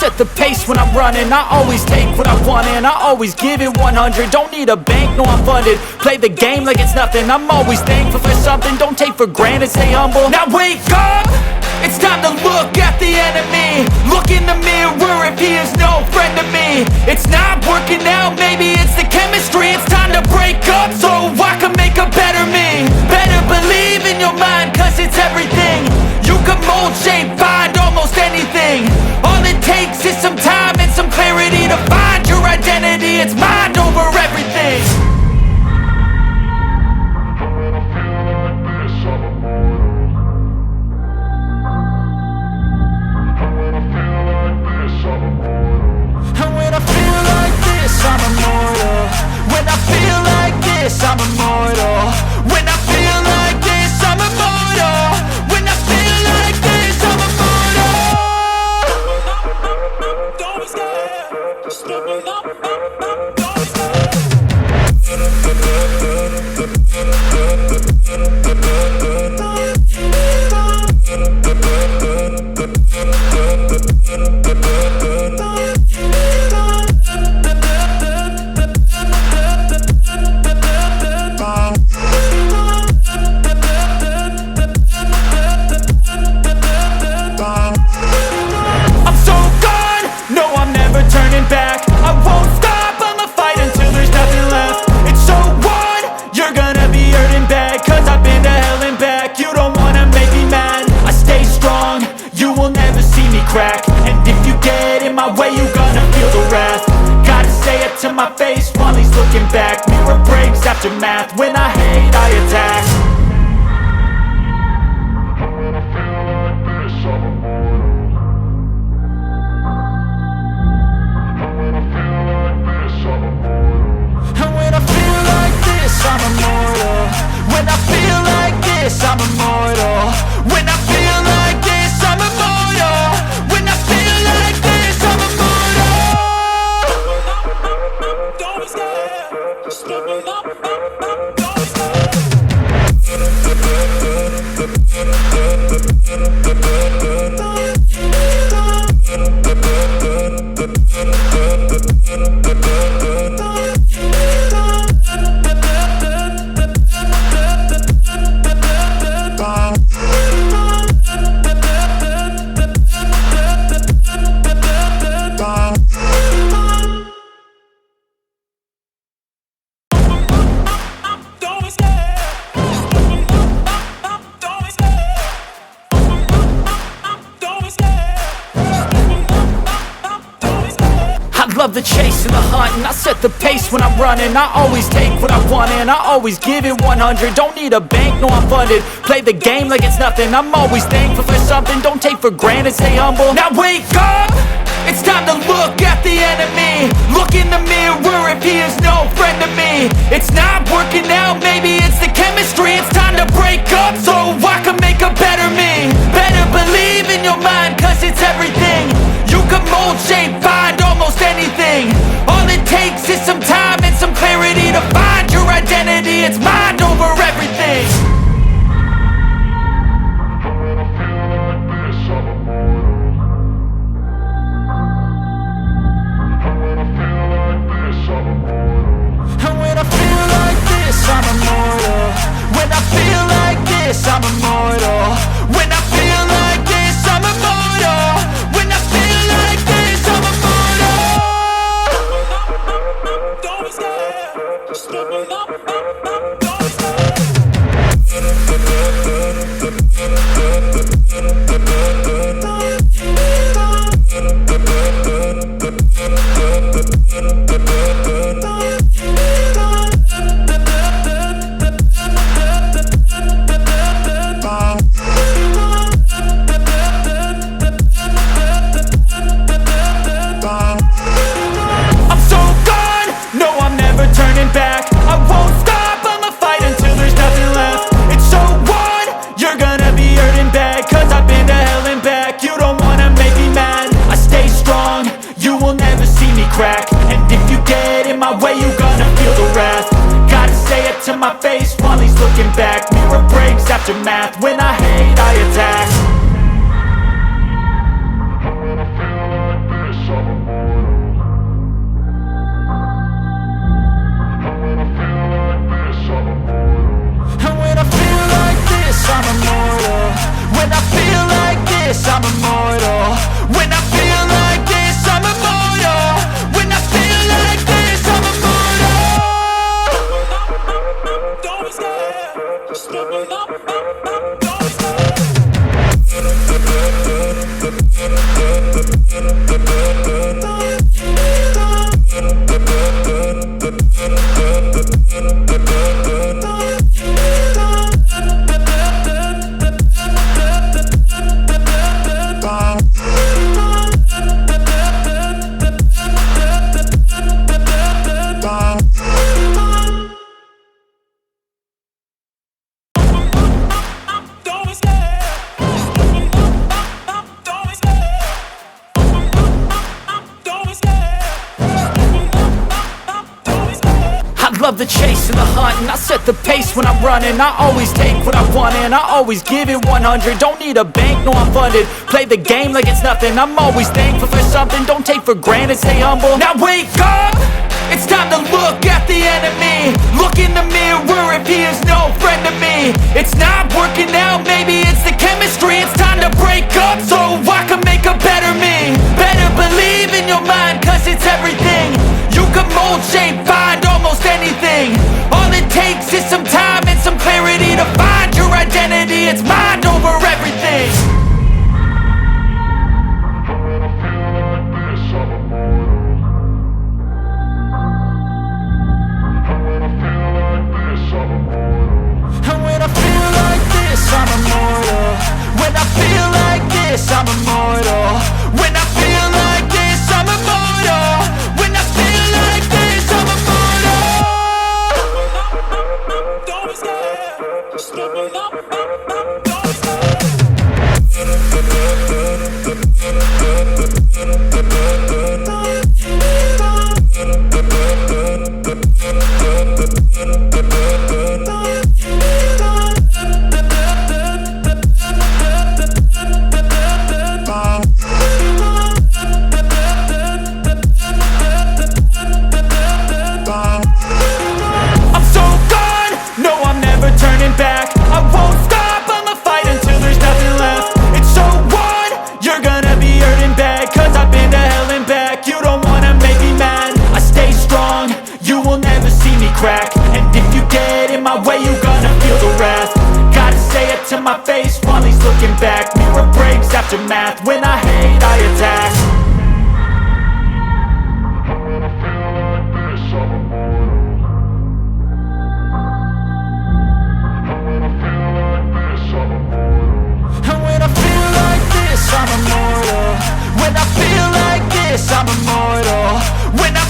set the pace when I'm running. I always take what I want and I always give it 100. Don't need a bank, no I'm funded. Play the game like it's nothing. I'm always thankful for something. Don't take for granted, stay humble. Now wake up, it's time to look at the enemy. Look in the mirror if he is no friend to me. It's not working out, maybe it's the chemistry. It's time to break up so I can make a better me. Better believe in your mind, cause it's everything. You can mold, shape, find almost anything. All it takes is some time and some clarity to find your identity. It's mind over everything. And when I feel like this, I'm immortal. When I feel like this, I'm immortal. When I feel like this, I'm immortal. When I feel like this, I'm immortal. Don't be scared, just give me up, don't be scared. Turning back, I won't stop, I'ma fight until there's nothing left. It's so on, you're gonna be hurting bad, cause I've been to hell and back. You don't wanna make me mad, I stay strong, you will never see me crack. And if you get in my way, you're gonna feel the wrath. Gotta say it to my face while he's looking back. Mirror breaks after math, when I hate I attack. I'm immortal. When I feel like this, I'm immortal. When I feel like this, I'm immortal. When I feel like this, I'm immortal. Don't be scared, just give me up, don't be scared. Love the chase and the hunt, and I set the pace when I'm running. I always take what I want and I always give it 100. Don't need a bank, no I'm funded. Play the game like it's nothing. I'm always thankful for something. Don't take for granted, stay humble. Now wake up, it's time to look at the enemy. Look in the mirror if he is no friend to me. It's not working out, maybe it's the chemistry. It's time to break up so I can make a better me. Better believe in your mind, cause it's everything. You can mold, shape, find almost anything. All it takes is some time and some clarity to find your identity. It's mind over everything. And when I feel like this, I'm immortal. When I feel like this, I'm immortal. When I feel like this, I'm immortal. When I feel like this, I'm immortal. Don't be scared, just give me up, don't be scared. Turning back, I won't stop, I'ma fight until there's nothing left. It's so on, you're gonna be hurting bad, cause I've been to hell and back. You don't wanna make me mad, I stay strong, you will never see me crack. And if you the chase and the hunt, and I set the pace when I'm running. I always take what I want and I always give it 100. Don't need a bank, no I'm funded. Play the game like it's nothing. I'm always thankful for something. Don't take for granted, stay humble. Now wake up! It's time to look at the enemy. Look in the mirror if he is no friend to me. It's not working out, maybe it's the chemistry. It's time to break up so I can make a better me. Better believe in your mind, cause it's everything. You can mold, shape, find almost anything. All it takes is some time and some clarity to find your identity. It's mind over everything. And when I feel like this, I'm immortal. When I feel like this, I'm immortal. When I feel like this, I'm immortal. When I feel like this, I'm immortal. Don't be scared. Just get me up. Don't be scared. Back. I won't stop, I'ma fight until there's nothing left. It's so on, you're gonna be hurting bad, cause I've been to hell and back. You don't wanna make me mad, I stay strong, you will never see me crack. And if you get in my way, you're gonna feel the wrath. Gotta say it to my face while he's looking back. Mirror breaks after math, when I hate I attack. I'm immortal. When I feel like this, I'm immortal. When I